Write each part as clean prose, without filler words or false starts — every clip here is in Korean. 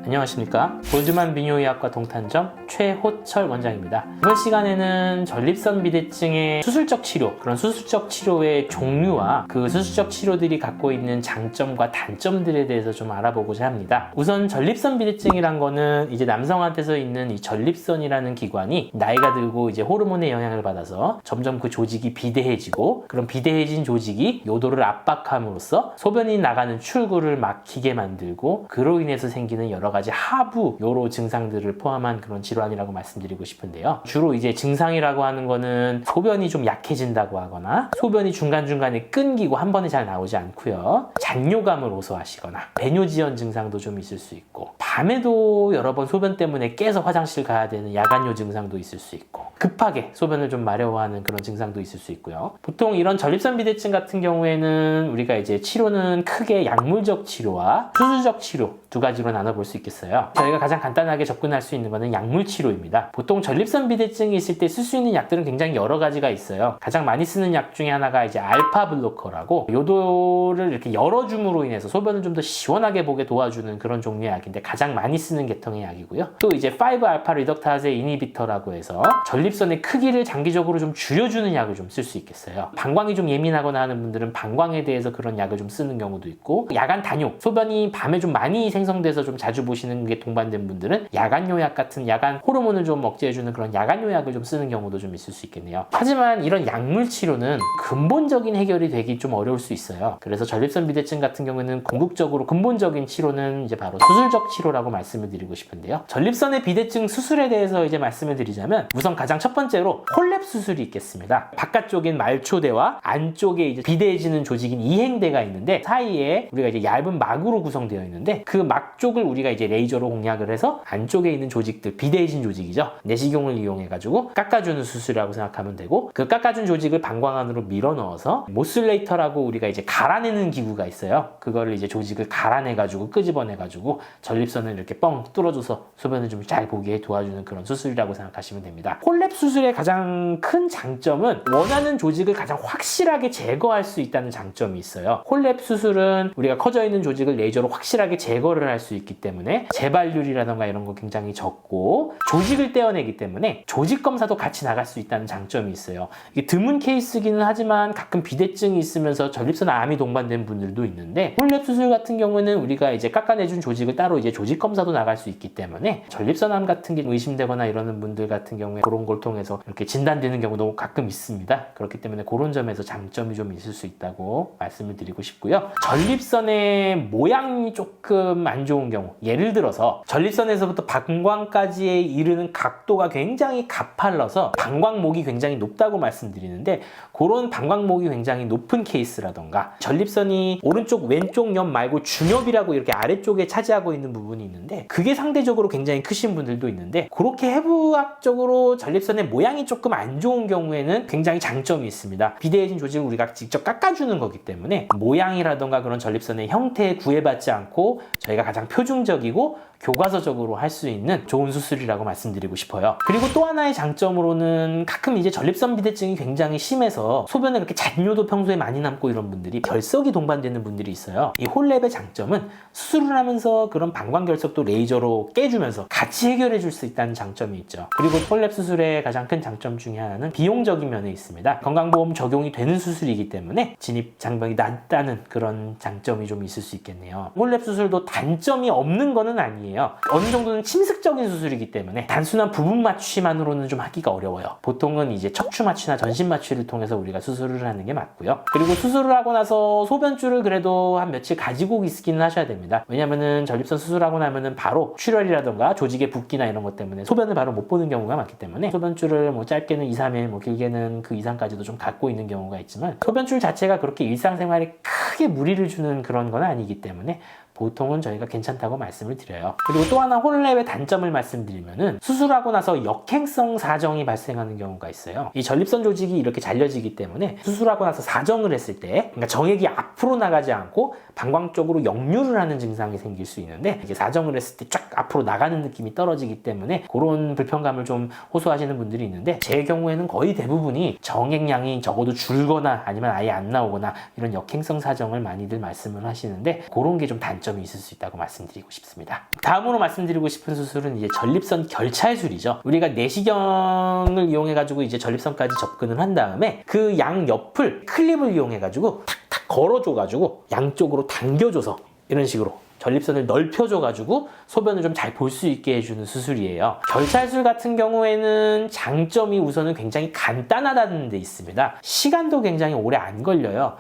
안녕하십니까. 골드만 비뇨의학과 동탄점 최호철 원장입니다. 이번 시간에는 전립선 비대증의 수술적 치료, 그런 수술적 치료의 종류와 그 수술적 치료들이 갖고 있는 장점과 단점들에 대해서 좀 알아보고자 합니다. 우선 전립선 비대증이란 거는 이제 남성한테서 있는 이 전립선이라는 기관이 나이가 들고 이제 호르몬의 영향을 받아서 점점 그 조직이 비대해지고, 그런 비대해진 조직이 요도를 압박함으로써 소변이 나가는 출구를 막히게 만들고, 그로 인해서 생기는 여러 가지 하부 요로 증상들을 포함한 그런 질환이라고 말씀드리고 싶은데요. 주로 이제 증상이라고 하는 거는 소변이 좀 약해진다고 하거나, 소변이 중간중간에 끊기고 한 번에 잘 나오지 않고요, 잔뇨감을 호소하시거나, 배뇨지연 증상도 좀 있을 수 있고, 밤에도 여러 번 소변 때문에 깨서 화장실 가야 되는 야간요 증상도 있을 수 있고, 급하게 소변을 좀 마려워하는 그런 증상도 있을 수 있고요. 보통 이런 전립선 비대증 같은 경우에는 우리가 이제 치료는 크게 약물적 치료와 수술적 치료 두 가지로 나눠볼 수 있겠어요. 저희가 가장 간단하게 접근할 수 있는 것은 약물 치료입니다. 보통 전립선 비대증이 있을 때 쓸 수 있는 약들은 굉장히 여러 가지가 있어요. 가장 많이 쓰는 약 중에 하나가 이제 알파 블로커라고, 요도를 이렇게 열어줌으로 인해서 소변을 좀 더 시원하게 보게 도와주는 그런 종류의 약인데 가장 많이 쓰는 계통의 약이고요. 또 이제 5알파 리덕타제 이니비터라고 해서 전립선의 크기를 장기적으로 좀 줄여주는 약을 좀 쓸 수 있겠어요. 방광이 좀 예민하거나 하는 분들은 방광에 대해서 그런 약을 좀 쓰는 경우도 있고, 야간 단요, 소변이 밤에 좀 많이 생성돼서 좀 자주 보시는 게 동반된 분들은 야간요약 같은 야간 호르몬을 좀 억제해주는 그런 야간요약을 좀 쓰는 경우도 좀 있을 수 있겠네요. 하지만 이런 약물 치료는 근본적인 해결이 되기 좀 어려울 수 있어요. 그래서 전립선 비대증 같은 경우에는 궁극적으로 근본적인 치료는 이제 바로 수술적 치료라고 말씀을 드리고 싶은데요. 전립선의 비대증 수술에 대해서 이제 말씀을 드리자면, 우선 가장 첫 번째로 홀랩 수술이 있겠습니다. 바깥쪽인 말초대와 안쪽에 이제 비대해지는 조직인 이행대가 있는데, 사이에 우리가 이제 얇은 막으로 구성되어 있는데, 그 막 쪽을 우리가 이제 레이저로 공략을 해서 안쪽에 있는 조직들, 비대해진 조직이죠, 내시경을 이용해가지고 깎아주는 수술이라고 생각하면 되고, 그 깎아준 조직을 방광 안으로 밀어 넣어서 모슐레이터라고 우리가 이제 갈아내는 기구가 있어요. 그거를 이제 조직을 갈아내가지고 끄집어내가지고 전립선을 이렇게 뻥 뚫어줘서 소변을 좀 잘 보게 도와주는 그런 수술이라고 생각하시면 됩니다. 홀랩 수술의 가장 큰 장점은 원하는 조직을 가장 확실하게 제거할 수 있다는 장점이 있어요. 홀랩 수술은 우리가 커져 있는 조직을 레이저로 확실하게 제거를 할 수 있기 때문에 재발률이라던가 이런 거 굉장히 적고, 조직을 떼어내기 때문에 조직 검사도 같이 나갈 수 있다는 장점이 있어요. 이게 드문 케이스기는 하지만 가끔 비대증이 있으면서 전립선 암이 동반된 분들도 있는데, 홀랩 수술 같은 경우는 우리가 이제 깎아내준 조직을 따로 이제 조직 검사도 나갈 수 있기 때문에 전립선암 같은 게 의심되거나 이러는 분들 같은 경우에 그런 걸 통해서 이렇게 진단되는 경우도 가끔 있습니다. 그렇기 때문에 그런 점에서 장점이 좀 있을 수 있다고 말씀을 드리고 싶고요. 전립선의 모양이 조금 안 좋은 경우, 예를 들어서 전립선에서부터 방광까지 이르는 각도가 굉장히 가팔라서 방광목이 굉장히 높다고 말씀드리는데, 그런 방광목이 굉장히 높은 케이스라던가, 전립선이 오른쪽 왼쪽 옆 말고 중엽이라고 이렇게 아래쪽에 차지하고 있는 부분이 있는데, 그게 상대적으로 굉장히 크신 분들도 있는데, 그렇게 해부학적으로 전립선의 모양이 조금 안 좋은 경우에는 굉장히 장점이 있습니다. 비대해진 조직을 우리가 직접 깎아주는 거기 때문에 모양이라던가 그런 전립선의 형태에 구애받지 않고 저희가 가장 표준적이고 교과서적으로 할 수 있는 좋은 수술이라고 말씀드리고 싶어요. 그리고 또 하나의 장점으로는, 가끔 이제 전립선 비대증이 굉장히 심해서 소변에 그렇게 잔뇨도 평소에 많이 남고 이런 분들이 결석이 동반되는 분들이 있어요. 이 홀랩의 장점은 수술을 하면서 그런 방광결석도 레이저로 깨주면서 같이 해결해 줄 수 있다는 장점이 있죠. 그리고 홀랩 수술의 가장 큰 장점 중에 하나는 비용적인 면에 있습니다. 건강보험 적용이 되는 수술이기 때문에 진입 장벽이 낮다는 그런 장점이 좀 있을 수 있겠네요. 홀랩 수술도 단점이 없는 거는 아니에요. 어느 정도는 침습적인 수술이기 때문에 단순한 부분 마취만으로는 좀 하기가 어려워요. 보통은 이제 척추 마취나 전신 마취를 통해서 우리가 수술을 하는 게 맞고요. 그리고 수술을 하고 나서 소변줄을 그래도 한 며칠 가지고 있기는 하셔야 됩니다. 왜냐면은 전립선 수술하고 나면은 바로 출혈이라던가 조직의 붓기나 이런 것 때문에 소변을 바로 못 보는 경우가 많기 때문에, 소변줄을 뭐 짧게는 2, 3일, 뭐 길게는 그 이상까지도 좀 갖고 있는 경우가 있지만, 소변줄 자체가 그렇게 일상생활에 크게 무리를 주는 그런 건 아니기 때문에 보통은 저희가 괜찮다고 말씀을 드려요. 그리고 또 하나 홀랩의 단점을 말씀드리면은, 수술하고 나서 역행성 사정이 발생하는 경우가 있어요. 이 전립선 조직이 이렇게 잘려지기 때문에 수술하고 나서 사정을 했을 때, 그러니까 정액이 앞으로 나가지 않고 방광 쪽으로 역류를 하는 증상이 생길 수 있는데, 이게 사정을 했을 때 쫙 앞으로 나가는 느낌이 떨어지기 때문에 그런 불편감을 좀 호소하시는 분들이 있는데, 제 경우에는 거의 대부분이 정액량이 적어도 줄거나 아니면 아예 안 나오거나 이런 역행성 사정을 많이들 말씀을 하시는데, 그런 게 좀 단점 장점이 있을 수 있다고 말씀드리고 싶습니다. 다음으로 말씀드리고 싶은 수술은 이제 전립선 결찰술이죠. 우리가 내시경을 이용해가지고 이제 전립선까지 접근을 한 다음에 그 양 옆을 클립을 이용해가지고 탁탁 걸어줘가지고 양쪽으로 당겨줘서 이런 식으로 전립선을 넓혀줘가지고 소변을 좀 잘 볼 수 있게 해주는 수술이에요. 결찰술 같은 경우에는 장점이 우선은 굉장히 간단하다는 데 있습니다. 시간도 굉장히 오래 안 걸려요.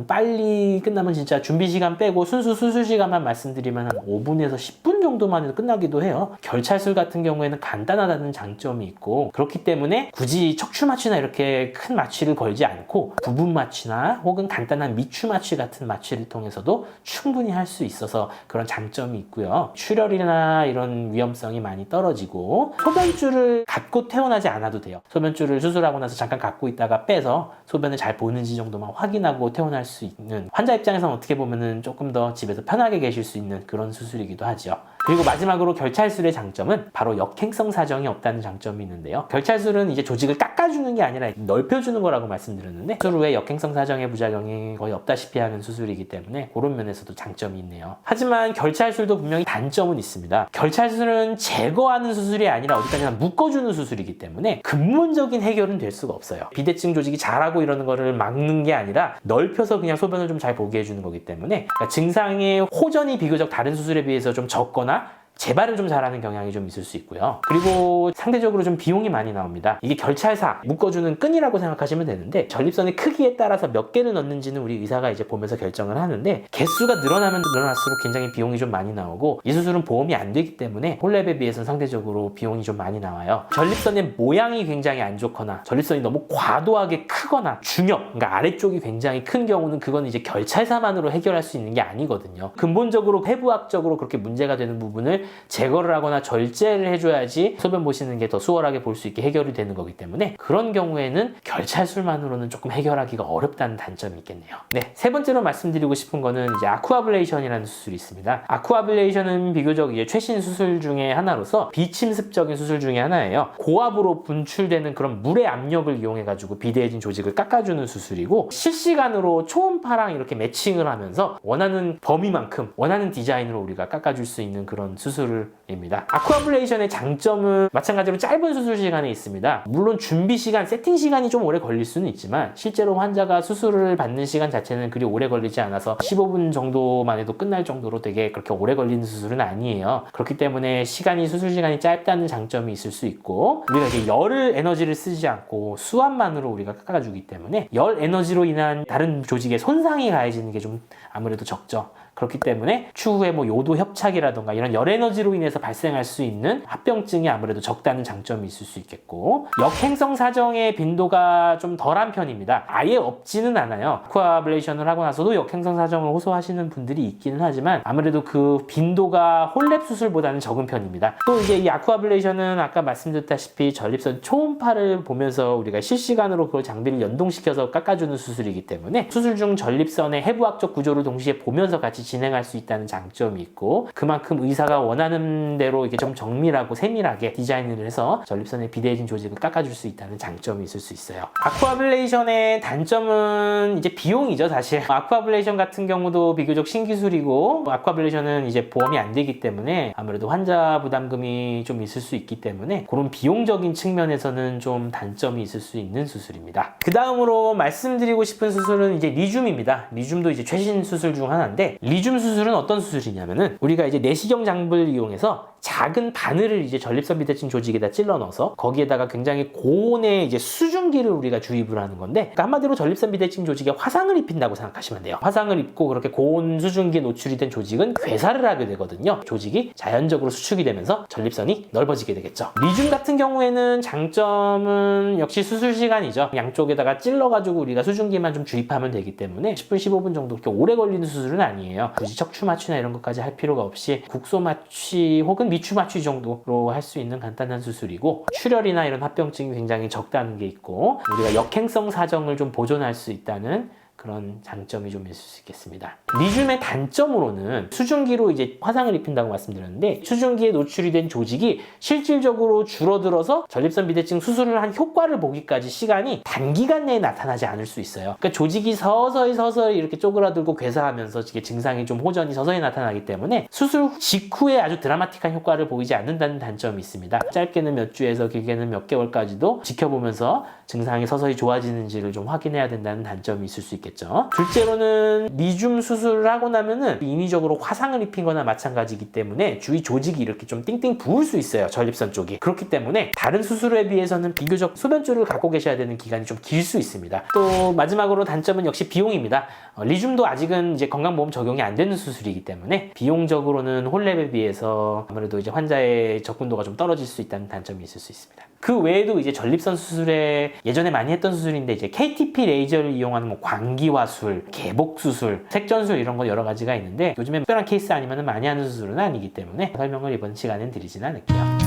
빨리 끝나면 진짜 준비 시간 빼고 순수 수술 시간만 말씀드리면 한 5분에서 10분 정도만 해도 끝나기도 해요. 결찰술 같은 경우에는 간단하다는 장점이 있고 그렇기 때문에 굳이 척추 마취나 이렇게 큰 마취를 걸지 않고 부분 마취나 혹은 간단한 미추 마취 같은 마취를 통해서도 충분히 할 수 있어서 그런 장점이 있고요. 출혈이나 이런 위험성이 많이 떨어지고 소변줄을 갖고 퇴원하지 않아도 돼요. 소변줄을 수술하고 나서 잠깐 갖고 있다가 빼서 소변을 잘 보는지 정도만 확인하고 퇴원할 수 있는, 환자 입장에서는 어떻게 보면은 조금 더 집에서 편하게 계실 수 있는 그런 수술이기도 하죠. 그리고 마지막으로 결찰술의 장점은 바로 역행성 사정이 없다는 장점이 있는데요. 결찰술은 이제 조직을 깎아주는 게 아니라 넓혀주는 거라고 말씀드렸는데 수술 후에 역행성 사정의 부작용이 거의 없다시피 하는 수술이기 때문에 그런 면에서도 장점이 있네요. 하지만 결찰술도 분명히 단점은 있습니다. 결찰술은 제거하는 수술이 아니라 어디까지나 묶어주는 수술이기 때문에 근본적인 해결은 될 수가 없어요. 비대증 조직이 자라고 이러는 거를 막는 게 아니라 넓혀서 그냥 소변을 좀 잘 보게 해주는 거기 때문에 그러니까 증상의 호전이 비교적 다른 수술에 비해서 좀 적거나 재발을 좀 잘하는 경향이 좀 있을 수 있고요. 그리고 상대적으로 좀 비용이 많이 나옵니다. 이게 결찰사, 묶어주는 끈이라고 생각하시면 되는데 전립선의 크기에 따라서 몇 개를 넣는지는 우리 의사가 이제 보면서 결정을 하는데 개수가 늘어나면 늘어날수록 굉장히 비용이 좀 많이 나오고 이 수술은 보험이 안 되기 때문에 홀랩에 비해서는 상대적으로 비용이 좀 많이 나와요. 전립선의 모양이 굉장히 안 좋거나 전립선이 너무 과도하게 크거나 중엽, 그러니까 아래쪽이 굉장히 큰 경우는 그건 이제 결찰사만으로 해결할 수 있는 게 아니거든요. 근본적으로 해부학적으로 그렇게 문제가 되는 부분을 제거를 하거나 절제를 해줘야지 소변 보시는 게 더 수월하게 볼 수 있게 해결이 되는 거기 때문에 그런 경우에는 결찰술만으로는 조금 해결하기가 어렵다는 단점이 있겠네요. 네, 세 번째로 말씀드리고 싶은 거는 이제 아쿠아블레이션이라는 수술이 있습니다. 아쿠아블레이션은 비교적 이제 최신 수술 중에 하나로서 비침습적인 수술 중에 하나예요. 고압으로 분출되는 그런 물의 압력을 이용해가지고 비대해진 조직을 깎아주는 수술이고 실시간으로 초음파랑 이렇게 매칭을 하면서 원하는 범위만큼 원하는 디자인으로 우리가 깎아줄 수 있는 그런 수술입니다. 아쿠아블레이션의 장점은 마찬가지로 짧은 수술 시간이 있습니다. 물론 준비 시간, 세팅 시간이 좀 오래 걸릴 수는 있지만 실제로 환자가 수술을 받는 시간 자체는 그리 오래 걸리지 않아서 15분 정도만 해도 끝날 정도로 되게 그렇게 오래 걸리는 수술은 아니에요. 그렇기 때문에 수술 시간이 짧다는 장점이 있을 수 있고 우리가 이제 열을 에너지를 쓰지 않고 수압만으로 우리가 깎아주기 때문에 열 에너지로 인한 다른 조직에 손상이 가해지는 게 좀 아무래도 적죠. 그렇기 때문에 추후에 뭐 요도 협착이라던가 이런 열 에너지로 인해서 발생할 수 있는 합병증이 아무래도 적다는 장점이 있을 수 있겠고 역행성 사정의 빈도가 좀 덜한 편입니다. 아예 없지는 않아요. 아쿠아블레이션을 하고 나서도 역행성 사정을 호소하시는 분들이 있기는 하지만 아무래도 그 빈도가 홀랩 수술보다는 적은 편입니다. 또 이제 이 아쿠아블레이션은 아까 말씀드렸다시피 전립선 초음파를 보면서 우리가 실시간으로 그걸 장비를 연동시켜서 깎아주는 수술이기 때문에 수술 중 전립선의 해부학적 구조를 동시에 보면서 같이 진행할 수 있다는 장점이 있고 그만큼 의사가 원하는 대로 이게 좀 정밀하고 세밀하게 디자인을 해서 전립선의 비대해진 조직을 깎아줄 수 있다는 장점이 있을 수 있어요. 아쿠아블레이션의 단점은 이제 비용이죠, 사실. 아쿠아블레이션 같은 경우도 비교적 신기술이고 아쿠아블레이션은 이제 보험이 안 되기 때문에 아무래도 환자 부담금이 좀 있을 수 있기 때문에 그런 비용적인 측면에서는 좀 단점이 있을 수 있는 수술입니다. 그 다음으로 말씀드리고 싶은 수술은 이제 리줌입니다. 리줌도 이제 최신 수술 중 하나인데 리줌 수술은 어떤 수술이냐면은 우리가 이제 내시경 장비를 이용해서 작은 바늘을 이제 전립선 비대증 조직에다 찔러 넣어서 거기에다가 굉장히 고온의 이제 수증기를 우리가 주입을 하는 건데 그러니까 한마디로 전립선 비대증 조직에 화상을 입힌다고 생각하시면 돼요. 화상을 입고 그렇게 고온 수증기에 노출이 된 조직은 괴사를 하게 되거든요. 조직이 자연적으로 수축이 되면서 전립선이 넓어지게 되겠죠. 리줌 같은 경우에는 장점은 역시 수술 시간이죠. 양쪽에다가 찔러가지고 우리가 수증기만 좀 주입하면 되기 때문에 10분, 15분 정도 그렇게 오래 걸리는 수술은 아니에요. 굳이 척추 마취나 이런 것까지 할 필요가 없이 국소 마취 혹은 미추 마취 정도로 할 수 있는 간단한 수술이고 출혈이나 이런 합병증이 굉장히 적다는 게 있고 우리가 역행성 사정을 좀 보존할 수 있다는 그런 장점이 좀 있을 수 있겠습니다. 리줌의 단점으로는 수증기로 이제 화상을 입힌다고 말씀드렸는데 수증기에 노출이 된 조직이 실질적으로 줄어들어서 전립선 비대증 수술을 한 효과를 보기까지 시간이 단기간 내에 나타나지 않을 수 있어요. 그러니까 조직이 서서히 이렇게 쪼그라들고 괴사하면서 이게 증상이 좀 호전이 서서히 나타나기 때문에 수술 직후에 아주 드라마틱한 효과를 보이지 않는다는 단점이 있습니다. 짧게는 몇 주에서 길게는 몇 개월까지도 지켜보면서 증상이 서서히 좋아지는지를 좀 확인해야 된다는 단점이 있을 수 있겠죠. 둘째로는 리줌 수술을 하고 나면은 인위적으로 화상을 입힌 거나 마찬가지이기 때문에 주위 조직이 이렇게 좀 띵띵 부을 수 있어요. 전립선 쪽이. 그렇기 때문에 다른 수술에 비해서는 비교적 소변줄을 갖고 계셔야 되는 기간이 좀 길 수 있습니다. 또 마지막으로 단점은 역시 비용입니다. 리줌도 아직은 이제 건강보험 적용이 안 되는 수술이기 때문에 비용적으로는 홀랩에 비해서 아무래도 이제 환자의 접근도가 좀 떨어질 수 있다는 단점이 있을 수 있습니다. 그 외에도 이제 전립선 수술에 예전에 많이 했던 수술인데 이제 KTP 레이저를 이용하는 뭐 광기화술, 개복수술, 색전술 이런 거 여러 가지가 있는데 요즘에 특별한 케이스 아니면 많이 하는 수술은 아니기 때문에 설명을 이번 시간엔 드리진 않을게요.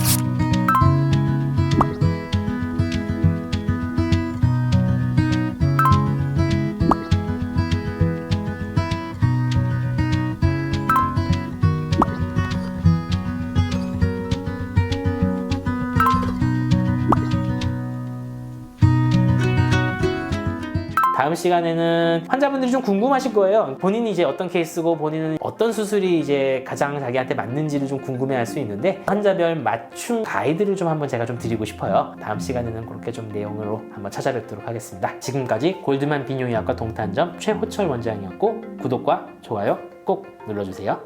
다음 시간에는 환자분들이 좀 궁금하실 거예요. 본인이 이제 어떤 케이스고 본인은 어떤 수술이 이제 가장 자기한테 맞는지를 좀 궁금해할 수 있는데 환자별 맞춤 가이드를 좀 한번 제가 좀 드리고 싶어요. 다음 시간에는 그렇게 좀 내용으로 한번 찾아뵙도록 하겠습니다. 지금까지 골드만 비뇨의학과 동탄점 최호철 원장이었고 구독과 좋아요 꼭 눌러주세요.